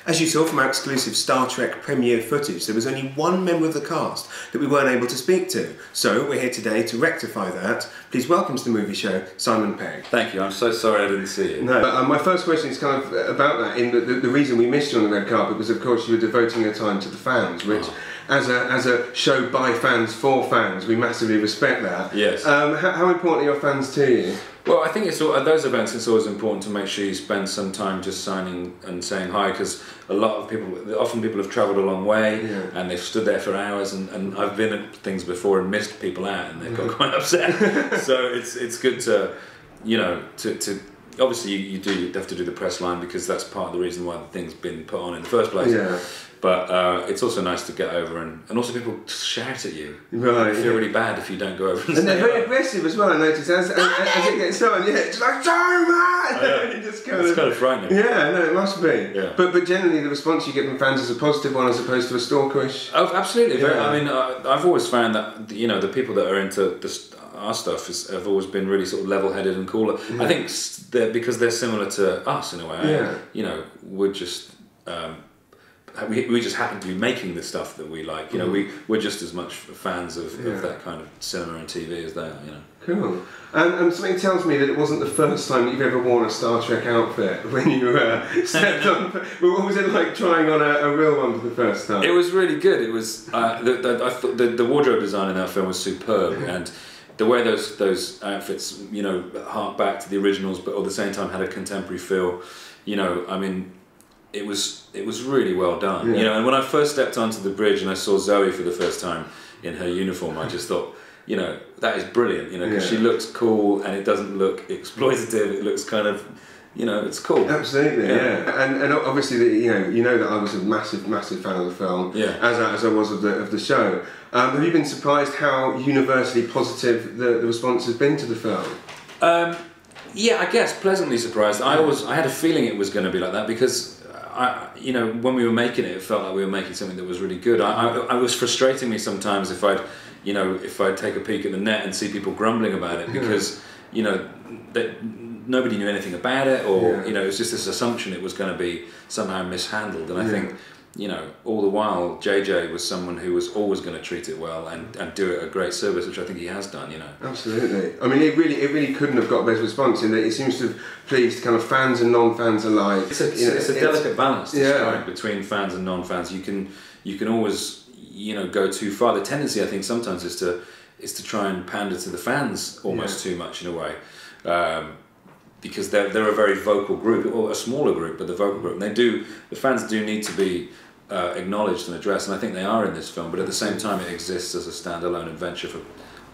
As you saw from our exclusive Star Trek premiere footage, there was only one member of the cast that we weren't able to speak to. So we're here today to rectify that. Please welcome to the movie show, Simon Pegg. Thank you, I'm so sorry I didn't see you. No, my first question is kind of about that, in the reason we missed you on the red carpet was, of course, you were devoting your time to the fans, which, as a show by fans for fans, we massively respect that. Yes. How important are your fans to you? Well, I think it's at those events it's always important to make sure you spend some time just signing and saying hi, because a lot of people, often people have travelled a long way and they've stood there for hours, and I've been at things before and missed people out and they've got quite upset. So it's good to, you know, to obviously you do have to do the press line, because that's part of the reason why the thing's been put on in the first place. Yeah. But it's also nice to get over, and also people shout at you. Right. You feel really bad if you don't go over. And they're very aggressive as well, I noticed. As it gets on, it's like, sorry, man! It's kind of frightening. Yeah, no, it must be. Yeah. But generally the response you get from fans is a positive one as opposed to a stalkerish. Oh, absolutely. Yeah. I mean, I've always found that, you know, the people that are into our stuff have always been really sort of level-headed and cooler. Yeah. I think because they're similar to us in a way. Yeah. You know, we're just... we just happen to be making the stuff that we like. You know, we're just as much fans of that kind of cinema and TV as they are. You know. Cool. And something tells me that it wasn't the first time that you've ever worn a Star Trek outfit when you stepped on. What was it like trying on a real one for the first time? It was really good. It was. I thought the wardrobe design in that film was superb, and the way those outfits, you know, hark back to the originals, but at the same time had a contemporary feel. You know, I mean. It was really well done, you know. And when I first stepped onto the bridge and I saw Zoe for the first time in her uniform, I just thought, you know, that is brilliant, you know, because she looks cool and it doesn't look exploitative. It looks kind of, you know, it's cool. Absolutely, yeah. And obviously, you know that I was a massive fan of the film, as I was of the show. Have you been surprised how universally positive the response has been to the film? Yeah, I guess pleasantly surprised. I had a feeling it was going to be like that, because you know, when we were making it felt like we were making something that was really good. I was frustrating me sometimes if I'd take a peek at the net and see people grumbling about it, because you know that nobody knew anything about it, or you know, it was just this assumption it was going to be somehow mishandled. And I think, you know, all the while JJ was someone who was always going to treat it well and do it a great service, which I think he has done, you know. Absolutely. I mean, it really couldn't have got a better response, in that it seems to have pleased kind of fans and non-fans alike. It's a delicate balance to strike between fans and non-fans. You can always, you know, go too far. The tendency, I think, sometimes is to try and pander to the fans almost too much in a way. Because they're a very vocal group, or a smaller group, but the vocal group. And the fans do need to be acknowledged and addressed, and I think they are in this film. But at the same time, it exists as a standalone adventure for,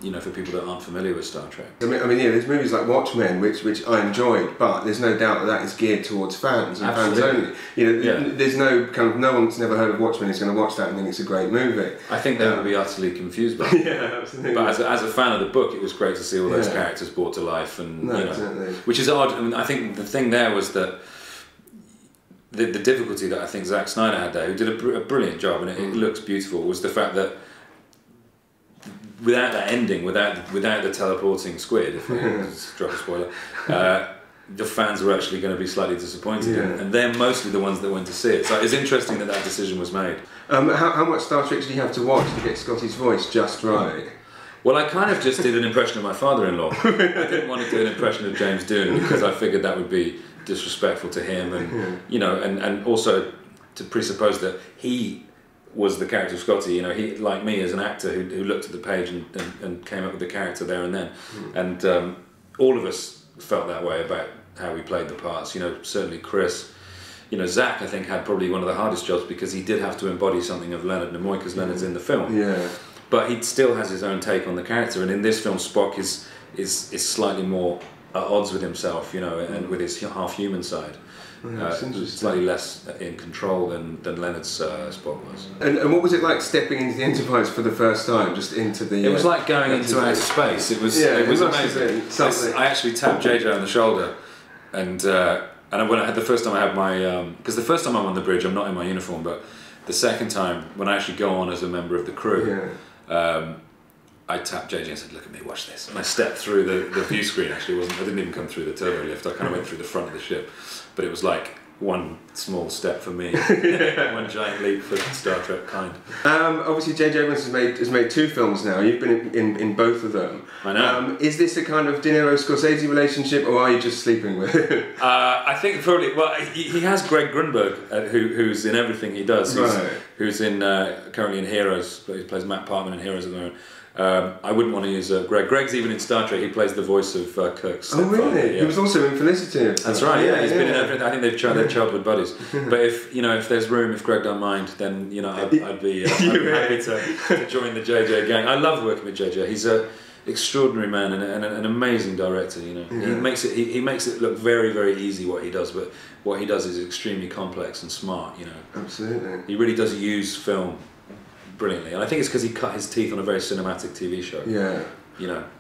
you know, for people that aren't familiar with Star Trek. I mean, yeah, there's movies like Watchmen, which I enjoyed, but there's no doubt that is geared towards fans and fans only. You know, there's no one's never heard of Watchmen is going to watch that and think it's a great movie. I think they would be utterly confused by it. Yeah, absolutely. But as a fan of the book, it was great to see all those characters brought to life, and you know, which is odd. I mean, I think the thing there was that the difficulty that I think Zack Snyder had there, who did a brilliant job, and it looks beautiful, was the fact that without that ending, without the teleporting squid, if I just drop a spoiler, the fans were actually going to be slightly disappointed, and they're mostly the ones that went to see it. So it's interesting that that decision was made. How much Star Trek did you have to watch to get Scotty's voice just right? Well, I kind of just did an impression of my father-in-law. I didn't want to do an impression of James Doohan, because I figured that would be disrespectful to him, and you know, and also to presuppose that he was the character of Scotty. You know, he, like me, as an actor who looked at the page and came up with the character there and then, and all of us felt that way about how we played the parts. You know, certainly Chris. You know, Zach, I think, had probably one of the hardest jobs, because he did have to embody something of Leonard Nimoy, because Leonard's in the film. Yeah. But he still has his own take on the character, and in this film, Spock is slightly more at odds with himself, you know, and with his half-human side. Slightly less in control than Leonard's Spock was. And what was it like stepping into the Enterprise for the first time, just into the... It was like going into outer space. It was amazing. I actually tapped JJ on the shoulder, and when I had the first time I had my... because the first time I'm on the bridge, I'm not in my uniform, but the second time, when I actually go on as a member of the crew, I tapped JJ and said, "Look at me, watch this." And I stepped through the view screen. Actually, I didn't even come through the turbo lift. I kind of went through the front of the ship, but it was like one small step for me, one giant leap for Star Trek kind. Obviously, J.J. Abrams has made 2 films now. You've been in both of them. I know. Is this a kind of De Niro-Scorsese relationship, or are you just sleeping with it? I think probably. Well, he has Greg Grunberg, who's in everything he does. Who's in currently in Heroes. He plays Matt Parkman in Heroes at the moment. I wouldn't want to use Greg. Greg's even in Star Trek. He plays the voice of Kirk's stepfather. Oh really? Yeah. He was also in Felicity. That's right. Yeah, he's been in everything. I think they're childhood buddies. But if there's room, if Greg don't mind, then I'd be happy to join the JJ gang. I love working with JJ. He's a extraordinary man and an amazing director. He makes it look very, very easy what he does, but what he does is extremely complex and smart. Absolutely. He really does use film brilliantly, and I think it's because he cut his teeth on a very cinematic TV show. Yeah.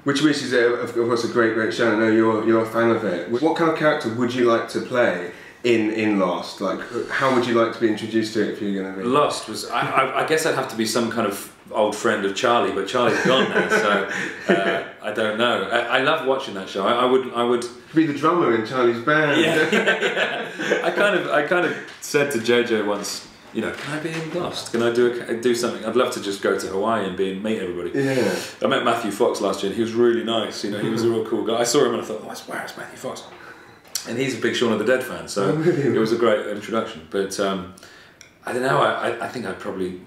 Which is of course a great show. I know you're a fan of it. What kind of character would you like to play in Lost? Like, how would you like to be introduced to it if you're going to be? Lost was. I guess I'd have to be some kind of old friend of Charlie, but Charlie's gone now, so I don't know. I love watching that show. I would be the drummer in Charlie's band. Yeah. I kind of said to JJ once, can I be in Lost? Can I do something? I'd love to just go to Hawaii and meet everybody. Yeah. I met Matthew Fox last year, and he was really nice. He was a real cool guy. I saw him and I thought, wow, it's Matthew Fox. And he's a big Shaun of the Dead fan, so it was a great introduction. But I don't know. I think I'd probably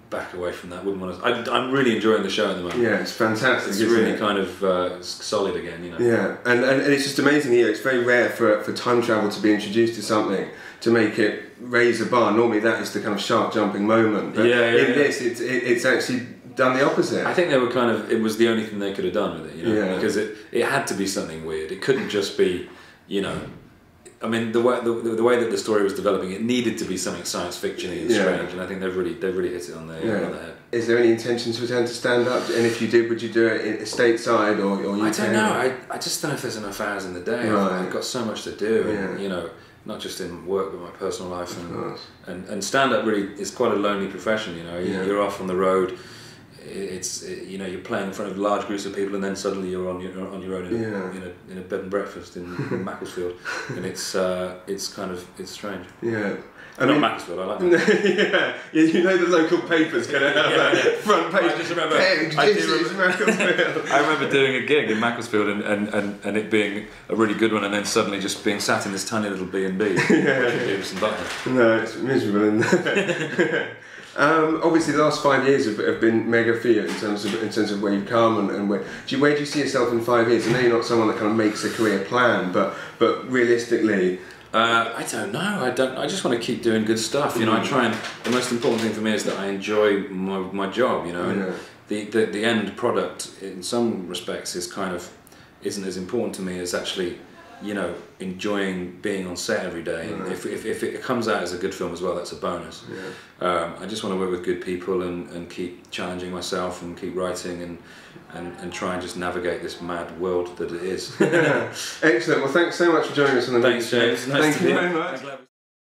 back away from that. Wouldn't want to. I'm really enjoying the show at the moment. Yeah, it's fantastic. It's really kind of solid again. Yeah, and it's just amazing here. It's very rare for time travel to be introduced to something to make it raise the bar. Normally that is the kind of sharp jumping moment. But in this, it's actually done the opposite. I think they were it was the only thing they could have done with it, because it had to be something weird. It couldn't just be, I mean, the way that the story was developing, it needed to be something science fiction-y and strange, and I think they've really hit it on the head. Is there any intention to return to stand-up? And if you did, would you do it stateside or UK? I don't know. I just don't know if there's enough hours in the day. Right. I've got so much to do, and not just in work but my personal life, and stand-up really is quite a lonely profession. You're off on the road. You're playing in front of large groups of people, and then suddenly you're on your own in a bed and breakfast in Macclesfield, and it's strange. Yeah. Not Macclesfield, I like that. Yeah, the local paper's going to have front page. I just remember. Pegg, Macclesfield. I remember doing a gig in Macclesfield and it being a really good one, and then suddenly just being sat in this tiny little B&B. No, it's miserable, isn't it? Obviously, the last 5 years have been mega for you in terms of where you've come and where do you see yourself in 5 years? I know you're not someone that kind of makes a career plan, but realistically. I don't know. I just want to keep doing good stuff. I try and the most important thing for me is that I enjoy my job. And the end product in some respects isn't as important to me as actually enjoying being on set every day. And if it comes out as a good film as well, that's a bonus. I just want to work with good people and keep challenging myself and keep writing and try and just navigate this mad world that it is. Excellent. Well, thanks so much for joining us on the Thanks, James. Nice Thank you very much.